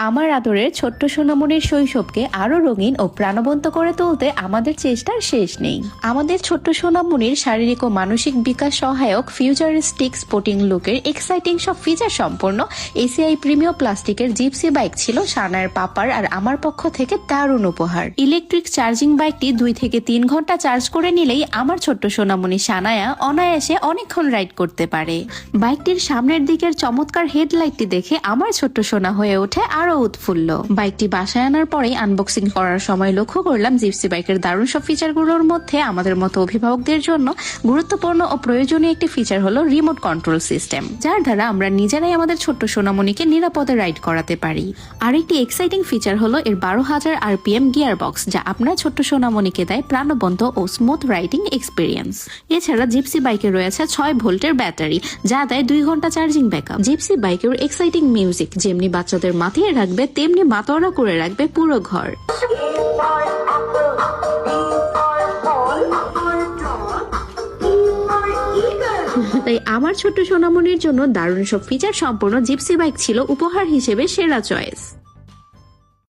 আমার আদরের ছোট্ট সোনামণির শৈশবকে আরো রঙিন ও প্রাণবন্ত করে তুলতে আমাদের চেষ্টার শেষ নেই। আমাদের ছোট্ট সোনামণির শারীরিক ও মানসিক বিকাশ সহায়ক ফিউচারিস্টিক স্পোর্টিং লুকের এক্সাইটিং সব ফিচার সম্পন্ন এসিআই প্রিমিয়াম প্লাস্টিকের জিপসি বাইক ছিল সানায়ের পাপার আর আমার পক্ষ থেকে দারুণ উপহার। ইলেকট্রিক চার্জিং বাইকটি 2 থেকে 3 ঘন্টা চার্জ করে নিলেই আমার ছোট্ট সোনামণি সানায়া অনায়াসে অনেকক্ষণ রাইড করতে পারে। বাইকটির সামনের দিকের চমৎকার হেডলাইটটি দেখে আমার ছোট্ট সোনা হয়ে ওঠে আরো উৎফুল্ল। বাইকটি বাসায় আনার পরেই আনবক্সিং করার সময় লক্ষ্য করলাম জিপসি বাইকের দারুণ সব ফিচারগুলোর মধ্যে আমাদের মতো অভিভাবকদের জন্য গুরুত্বপূর্ণ ও প্রয়োজনীয় একটি ফিচার হলো রিমোট কন্ট্রোল সিস্টেম, যার দ্বারা আমরা নিজেরাই আমাদের ছোট্ট সোনামণিকে নিরাপদে রাইড করাতে পারি। আরেকটি এক্সাইটিং ফিচার হলো এর 12,000 RPM গিয়ার বক্স, যা আপনার ছোট্ট সোনামণিকে দেয় প্রাণবন্ত ও স্মুথ রাইডিং এক্সপিরিয়েন্স। এছাড়া জিপসি বাইকে রয়েছে 6 ভোল্টের ব্যাটারি, যা দেয় 2 ঘন্টা চার্জিং ব্যাকআপ। জিপসি বাইকের এক্সাইটিং মিউজিক যেমনি বাচ্চাদের মাতিয়ে রাখবে তেমনি মাতোয়ারা করে রাখবে পুরো ঘর। তাই আমার ছোট্ট সোনামণির জন্য দারুণ সব ফিচার সম্পন্ন জিপসি বাইক ছিল উপহার হিসেবে সেরা চয়েস।